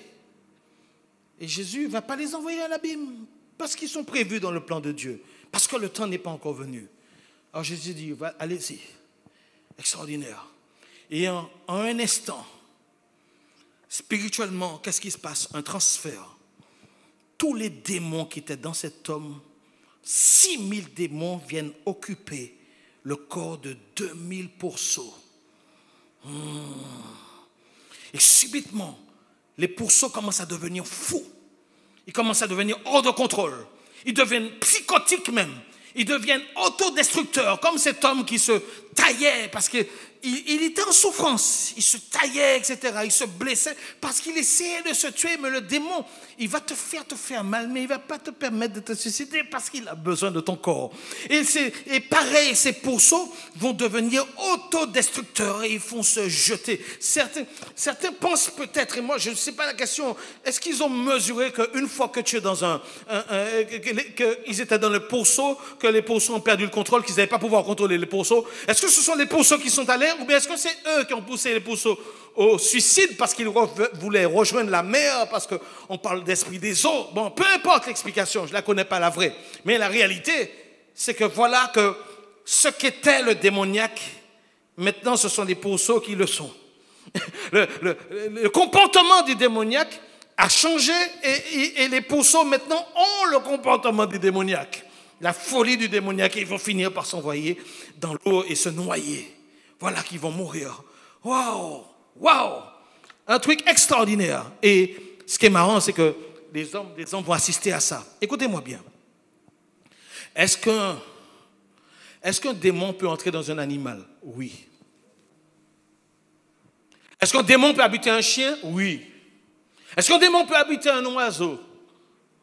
Et Jésus ne va pas les envoyer à l'abîme parce qu'ils sont prévus dans le plan de Dieu. Parce que le temps n'est pas encore venu. Alors Jésus dit, allez-y. Extraordinaire. Et en un instant, spirituellement, qu'est-ce qui se passe? Un transfert. Tous les démons qui étaient dans cet homme, 6000 démons viennent occuper le corps de 2000 pourceaux. Et subitement, les pourceaux commencent à devenir fous. Ils commencent à devenir hors de contrôle. Ils deviennent psychotiques même. Ils deviennent autodestructeurs, comme cet homme qui se taillait parce qu'il était en souffrance. Il se taillait, etc. Il se blessait parce qu'il essayait de se tuer. Mais le démon, il va te faire mal, mais il ne va pas te permettre de te suicider parce qu'il a besoin de ton corps. Et pareil, ces pourceaux vont devenir autodestructeurs et ils vont se jeter. Certains pensent peut-être, et moi je ne sais pas la question, est-ce qu'ils ont mesuré qu'une fois que tu es dans qu'ils étaient dans le pourceau, que les pourceaux ont perdu le contrôle, qu'ils n'avaient pas pouvoir contrôler les pourceaux? Est-ce que ce sont les pourceaux qui sont allés ou bien est-ce que c'est eux qui ont poussé les pourceaux au suicide parce qu'ils voulaient rejoindre la mer, parce qu'on parle d'esprit des eaux? Bon, peu importe l'explication, je ne la connais pas la vraie. Mais la réalité, c'est que voilà que ce qu'était le démoniaque, maintenant ce sont les pourceaux qui le sont. Le comportement du démoniaque a changé et les pourceaux maintenant ont le comportement du démoniaque. La folie du démoniaque, ils vont finir par s'envoyer dans l'eau et se noyer. Voilà qu'ils vont mourir. Waouh! Waouh! Un truc extraordinaire. Et ce qui est marrant, c'est que les hommes vont assister à ça. Écoutez-moi bien. Est-ce qu'un démon peut entrer dans un animal? Oui. Est-ce qu'un démon peut habiter un chien? Oui. Est-ce qu'un démon peut habiter un oiseau?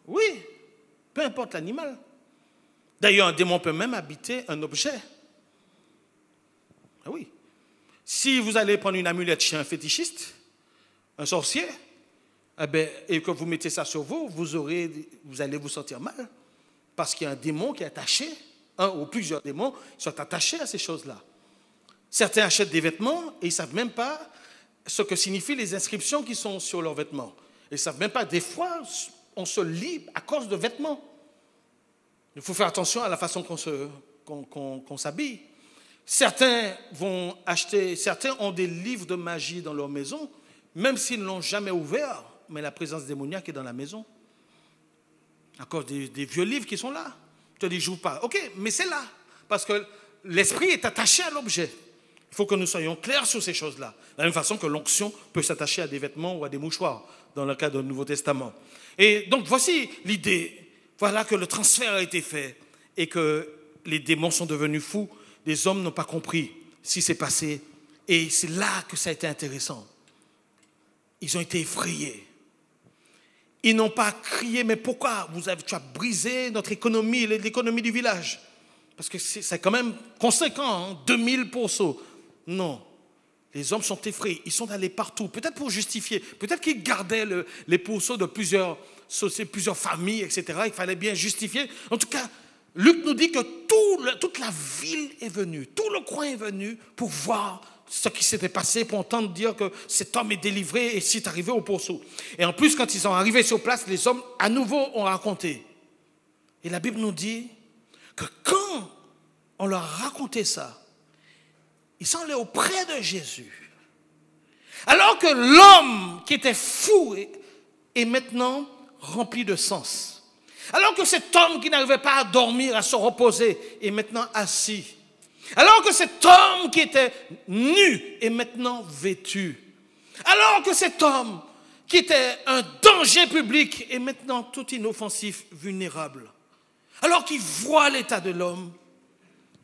Oui. Peu importe l'animal. D'ailleurs, un démon peut même habiter un objet. Ah oui. Si vous allez prendre une amulette chez un fétichiste, un sorcier, et que vous mettez ça sur vous, vous allez vous sentir mal. Parce qu'il y a un démon qui est attaché, un ou plusieurs démons sont attachés à ces choses-là. Certains achètent des vêtements et ils ne savent même pas ce que signifient les inscriptions qui sont sur leurs vêtements. Ils ne savent même pas, des fois, on se lie à cause de vêtements. Il faut faire attention à la façon qu'on s'habille. Certains ont des livres de magie dans leur maison, même s'ils ne l'ont jamais ouvert, mais la présence démoniaque est dans la maison. À cause des vieux livres qui sont là. Tu te dis, je n'ouvre pas. Ok, mais c'est là. Parce que l'esprit est attaché à l'objet. Il faut que nous soyons clairs sur ces choses-là. De la même façon que l'onction peut s'attacher à des vêtements ou à des mouchoirs, dans le cas du Nouveau Testament. Et donc, voici l'idée. Voilà que le transfert a été fait et que les démons sont devenus fous. Les hommes n'ont pas compris ce qui s'est passé. Et c'est là que ça a été intéressant. Ils ont été effrayés. Ils n'ont pas crié, mais pourquoi tu as brisé notre économie, l'économie du village? Parce que c'est quand même conséquent, hein, 2000 pourceaux. Non. Les hommes sont effrayés. Ils sont allés partout, peut-être pour justifier. Peut-être qu'ils gardaient les pourceaux de plusieurs familles, etc. Il fallait bien justifier. En tout cas, Luc nous dit que toute la ville est venue, tout le coin est venu pour voir ce qui s'était passé, pour entendre dire que cet homme est délivré et c'est arrivé au pourceau. Et en plus, quand ils sont arrivés sur place, les hommes à nouveau ont raconté. Et la Bible nous dit que quand on leur a raconté ça, ils sont allés auprès de Jésus. Alors que l'homme qui était fou est maintenant rempli de sens. Alors que cet homme qui n'arrivait pas à dormir, à se reposer, est maintenant assis. Alors que cet homme qui était nu est maintenant vêtu. Alors que cet homme qui était un danger public est maintenant tout inoffensif, vulnérable. Alors qu'ils voient l'état de l'homme,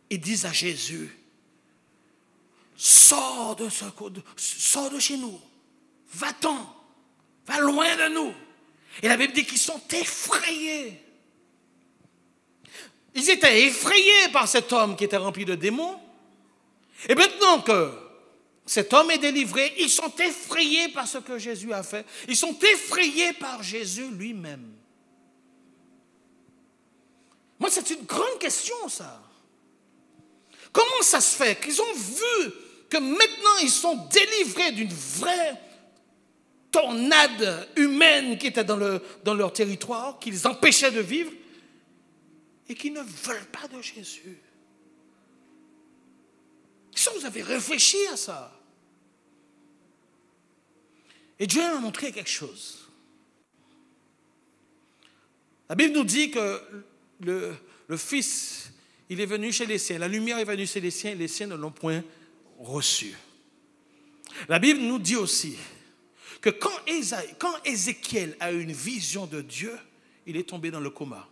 ils disent à Jésus, sors de chez nous, va-t'en, va loin de nous. Et la Bible dit qu'ils sont effrayés. Ils étaient effrayés par cet homme qui était rempli de démons. Et maintenant que cet homme est délivré, ils sont effrayés par ce que Jésus a fait. Ils sont effrayés par Jésus lui-même. Moi, c'est une grande question, ça. Comment ça se fait qu'ils ont vu que maintenant ils sont délivrés d'une vraie tornade humaine qui était dans leur territoire, qui les empêchait de vivre, et qui ne veulent pas de Jésus? Est-ce que vous avez réfléchi à ça? Et Dieu m'a montré quelque chose. La Bible nous dit que le fils Il est venu chez les siens. La lumière est venue chez les siens et les siens ne l'ont point reçu. La Bible nous dit aussi que quand Ézéchiel a eu une vision de Dieu, il est tombé dans le coma.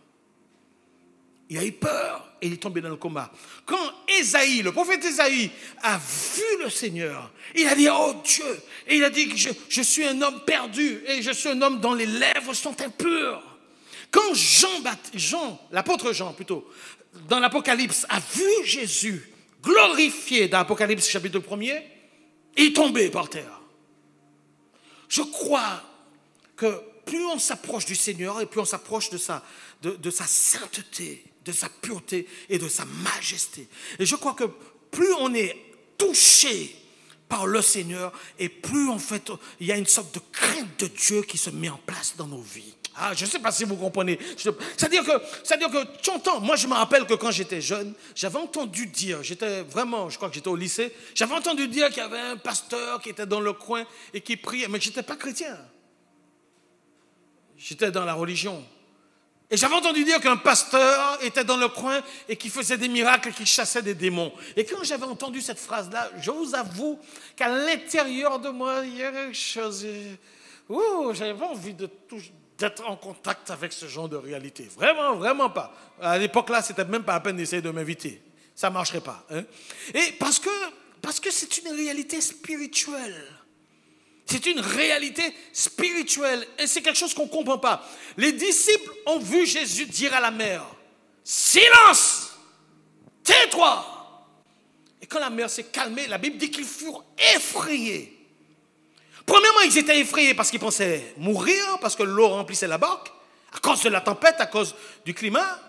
Il a eu peur et il est tombé dans le coma. Quand Ésaïe, le prophète Ésaïe, a vu le Seigneur, il a dit, oh Dieu, et il a dit que je suis un homme perdu et je suis un homme dont les lèvres sont impures. Quand l'apôtre Jean plutôt, dans l'Apocalypse, a vu Jésus glorifié dans l'Apocalypse chapitre 1er, il est tombé par terre. Je crois que plus on s'approche du Seigneur et plus on s'approche de sa sainteté, de sa pureté et de sa majesté. Et je crois que plus on est touché par le Seigneur et plus en fait il y a une sorte de crainte de Dieu qui se met en place dans nos vies. Ah, je ne sais pas si vous comprenez. C'est-à-dire que tu entends, moi je me rappelle que quand j'étais jeune, j'avais entendu dire, je crois que j'étais au lycée, j'avais entendu dire qu'il y avait un pasteur qui était dans le coin et qui priait, mais je n'étais pas chrétien. J'étais dans la religion. Et j'avais entendu dire qu'un pasteur était dans le coin et qui faisait des miracles et qui chassait des démons. Et quand j'avais entendu cette phrase-là, je vous avoue qu'à l'intérieur de moi, il y a quelque chose. J'avais pas envie d'être en contact avec ce genre de réalité. Vraiment, vraiment pas. À l'époque là, c'était même pas la peine d'essayer de m'inviter. Ça ne marcherait pas. Hein? Et parce que c'est une réalité spirituelle. C'est une réalité spirituelle. Et c'est quelque chose qu'on ne comprend pas. Les disciples ont vu Jésus dire à la mer, silence, tais-toi. Et quand la mer s'est calmée, la Bible dit qu'ils furent effrayés. Premièrement, ils étaient effrayés parce qu'ils pensaient mourir, parce que l'eau remplissait la barque, à cause de la tempête, à cause du climat.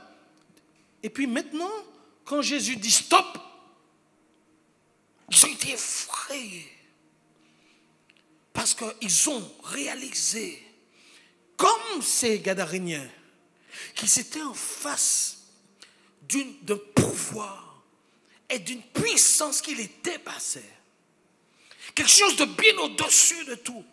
Et puis maintenant, quand Jésus dit stop, ils ont été effrayés. Parce qu'ils ont réalisé, comme ces Gadaréniens, qu'ils étaient en face d'un pouvoir et d'une puissance qui les dépassait. Quelque chose de bien au-dessus de tout,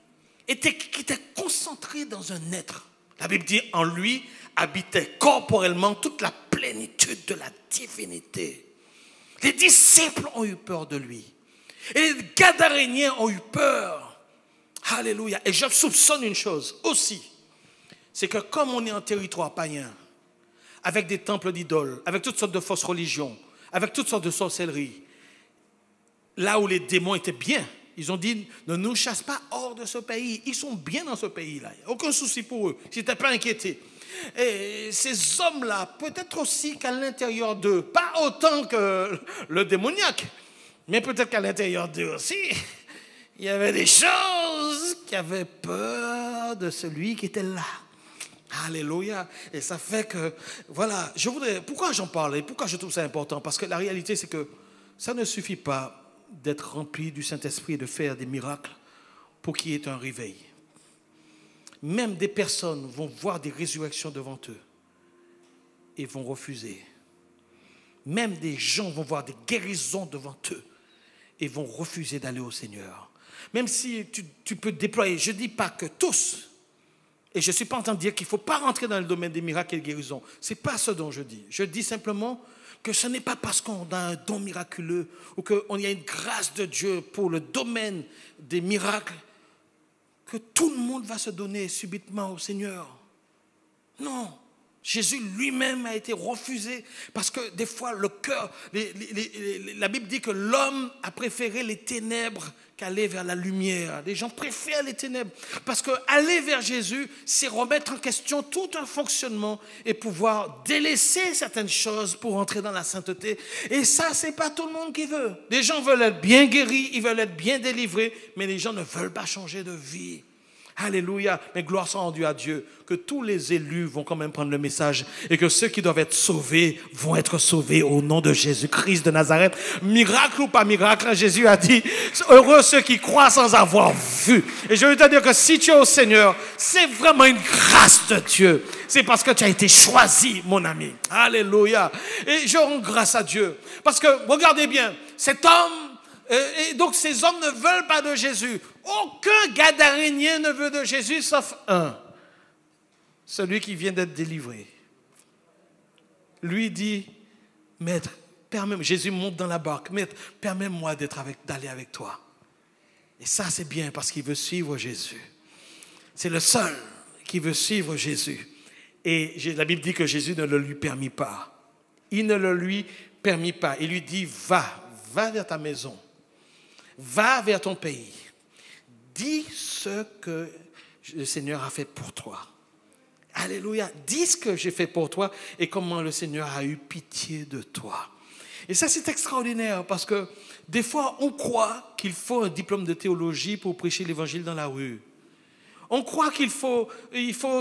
qui était concentré dans un être. La Bible dit, en lui habitait corporellement toute la plénitude de la divinité. Les disciples ont eu peur de lui. Et les Gadaréniens ont eu peur. Alléluia. Et je soupçonne une chose aussi. C'est que comme on est en territoire païen, avec des temples d'idoles, avec toutes sortes de fausses religions, avec toutes sortes de sorcelleries, là où les démons étaient bien, ils ont dit, ne nous chasse pas hors de ce pays. Ils sont bien dans ce pays-là. Il n'y a aucun souci pour eux. Ils n'étaient pas inquiétés. Et ces hommes-là, peut-être aussi qu'à l'intérieur d'eux, pas autant que le démoniaque, mais peut-être qu'à l'intérieur d'eux aussi, il y avait des choses qui avaient peur de celui qui était là. Alléluia. Et ça fait que, voilà, pourquoi j'en parle et pourquoi je trouve ça important? Parce que la réalité, c'est que ça ne suffit pas d'être rempli du Saint-Esprit et de faire des miracles pour qu'il y ait un réveil. Même des personnes vont voir des résurrections devant eux et vont refuser. Même des gens vont voir des guérisons devant eux et vont refuser d'aller au Seigneur. Même si tu peux déployer, je ne dis pas que tous, et je ne suis pas en train de dire qu'il ne faut pas rentrer dans le domaine des miracles et des guérisons. Ce n'est pas ce dont je dis. Je dis simplement que ce n'est pas parce qu'on a un don miraculeux ou qu'il y a une grâce de Dieu pour le domaine des miracles que tout le monde va se donner subitement au Seigneur. Non. Jésus lui-même a été refusé parce que des fois le cœur, la Bible dit que l'homme a préféré les ténèbres qu'aller vers la lumière. Les gens préfèrent les ténèbres parce qu'aller vers Jésus, c'est remettre en question tout un fonctionnement et pouvoir délaisser certaines choses pour entrer dans la sainteté. Et ça, c'est pas tout le monde qui veut. Les gens veulent être bien guéris, ils veulent être bien délivrés, mais les gens ne veulent pas changer de vie. Alléluia, mais gloire soit rendue à Dieu, que tous les élus vont quand même prendre le message et que ceux qui doivent être sauvés vont être sauvés au nom de Jésus-Christ de Nazareth. Miracle ou pas miracle, Jésus a dit, heureux ceux qui croient sans avoir vu. Et je veux te dire que si tu es au Seigneur, c'est vraiment une grâce de Dieu. C'est parce que tu as été choisi, mon ami. Alléluia. Et je rends grâce à Dieu. Parce que, regardez bien, cet homme, et donc ces hommes ne veulent pas de Jésus. Aucun Gadarénien ne veut de Jésus sauf un. Celui qui vient d'être délivré. Lui dit, Maître, permets-moi, Jésus monte dans la barque, Maître, permets-moi d'aller avec toi. Et ça, c'est bien parce qu'il veut suivre Jésus. C'est le seul qui veut suivre Jésus. Et la Bible dit que Jésus ne le lui permit pas. Il ne le lui permit pas. Il lui dit, va vers ta maison. Va vers ton pays. Dis ce que le Seigneur a fait pour toi. Alléluia. Dis ce que j'ai fait pour toi et comment le Seigneur a eu pitié de toi. Et ça, c'est extraordinaire parce que des fois, on croit qu'il faut un diplôme de théologie pour prêcher l'évangile dans la rue. On croit qu'il faut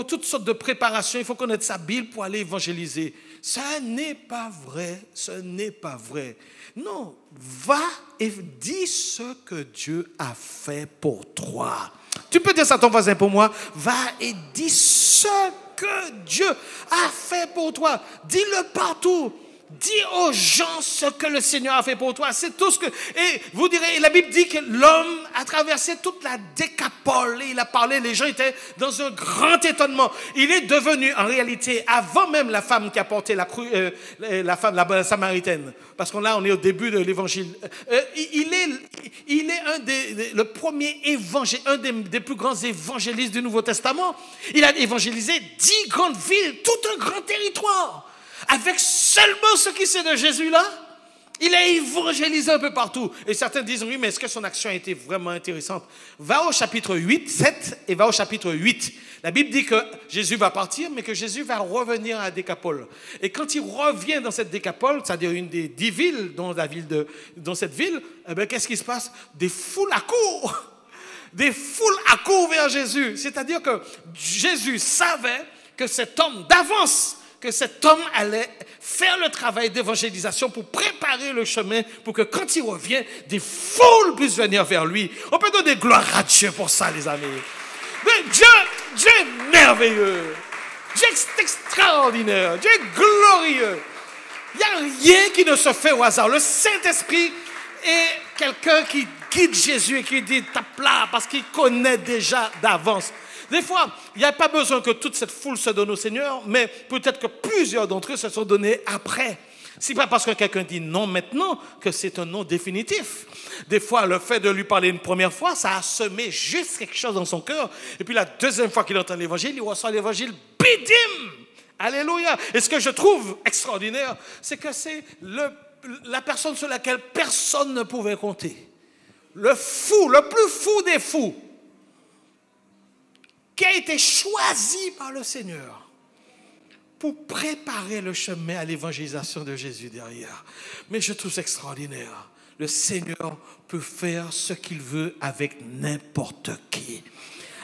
toutes sortes de préparations, il faut connaître sa Bible pour aller évangéliser. Ça n'est pas vrai, ce n'est pas vrai. Non, va et dis ce que Dieu a fait pour toi. Tu peux dire ça à ton voisin pour moi. Va et dis ce que Dieu a fait pour toi. Dis-le partout. Dis aux gens ce que le Seigneur a fait pour toi. C'est tout ce que... Et vous direz, la Bible dit que l'homme a traversé toute la Décapole. Et il a parlé, les gens étaient dans un grand étonnement. Il est devenu, en réalité, avant même la femme qui a porté la Samaritaine. Parce qu'on on est au début de l'évangile. Il est le premier évangile, un des plus grands évangélistes du Nouveau Testament. Il a évangélisé 10 grandes villes, tout un grand territoire. Avec seulement ce qui c'est de Jésus-là, il a évangélisé un peu partout. Et certains disent, oui, mais est-ce que son action a été vraiment intéressante? Va au chapitre 8, 7 et va au chapitre 8. La Bible dit que Jésus va partir, mais que Jésus va revenir à Décapole. Et quand il revient dans cette Décapole, c'est-à-dire une des 10 villes, dans cette ville, eh bien, qu'est-ce qui se passe? Des foules accourent. Des foules accourent vers Jésus. C'est-à-dire que Jésus savait que cet homme d'avance, que cet homme allait faire le travail d'évangélisation pour préparer le chemin pour que quand il revient, des foules puissent venir vers lui. On peut donner gloire à Dieu pour ça, les amis. Mais Dieu est merveilleux. Dieu est extraordinaire. Dieu est glorieux. Il n'y a rien qui ne se fait au hasard. Le Saint-Esprit est quelqu'un qui guide Jésus et qui dit tape là parce qu'il connaît déjà d'avance. Des fois, il n'y a pas besoin que toute cette foule se donne au Seigneur, mais peut-être que plusieurs d'entre eux se sont donnés après. Ce n'est pas parce que quelqu'un dit non maintenant que c'est un non définitif. Des fois, le fait de lui parler une première fois, ça a semé juste quelque chose dans son cœur. Et puis la deuxième fois qu'il entend l'évangile, il reçoit l'évangile, bidim! Alléluia! Et ce que je trouve extraordinaire, c'est que c'est la personne sur laquelle personne ne pouvait compter. Le fou, le plus fou des fous, qui a été choisi par le Seigneur pour préparer le chemin à l'évangélisation de Jésus derrière. Mais je trouve ça extraordinaire. Le Seigneur peut faire ce qu'il veut avec n'importe qui.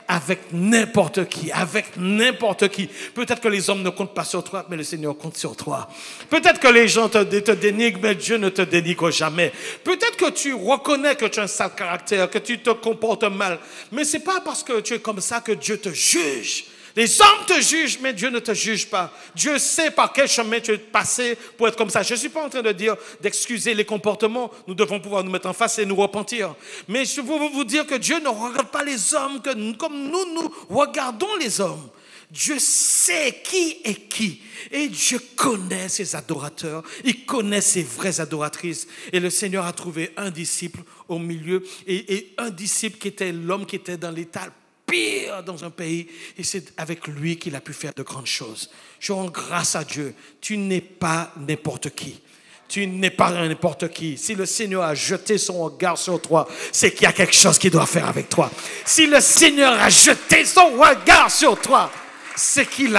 Avec n'importe qui, avec n'importe qui. Peut-être que les hommes ne comptent pas sur toi, mais le Seigneur compte sur toi. Peut-être que les gens te dénigrent, mais Dieu ne te dénigre jamais. Peut-être que tu reconnais que tu as un sale caractère, que tu te comportes mal, mais ce n'est pas parce que tu es comme ça que Dieu te juge. Les hommes te jugent, mais Dieu ne te juge pas. Dieu sait par quel chemin tu es passé pour être comme ça. Je ne suis pas en train de dire d'excuser les comportements. Nous devons pouvoir nous mettre en face et nous repentir. Mais je veux vous dire que Dieu ne regarde pas les hommes comme nous regardons les hommes. Dieu sait qui est qui. Et Dieu connaît ses adorateurs. Il connaît ses vraies adoratrices. Et le Seigneur a trouvé un disciple au milieu. Et un disciple qui était l'homme qui était dans l'état pire dans un pays, et c'est avec lui qu'il a pu faire de grandes choses. Je rends grâce à Dieu. Tu n'es pas n'importe qui. Tu n'es pas n'importe qui. Si le Seigneur a jeté son regard sur toi, c'est qu'il y a quelque chose qu'il doit faire avec toi. Si le Seigneur a jeté son regard sur toi, c'est qu'il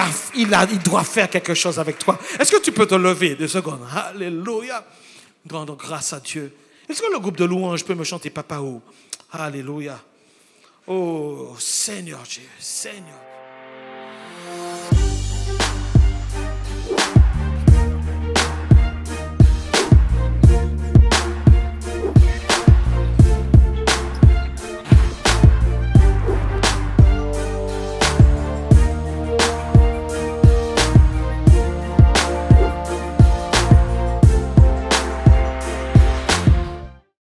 doit faire quelque chose avec toi. Est-ce que tu peux te lever 2 secondes? Alléluia. Rendons grâce à Dieu. Est-ce que le groupe de louanges peut me chanter Papa O? Alléluia. Oh, Seigneur Dieu, Seigneur.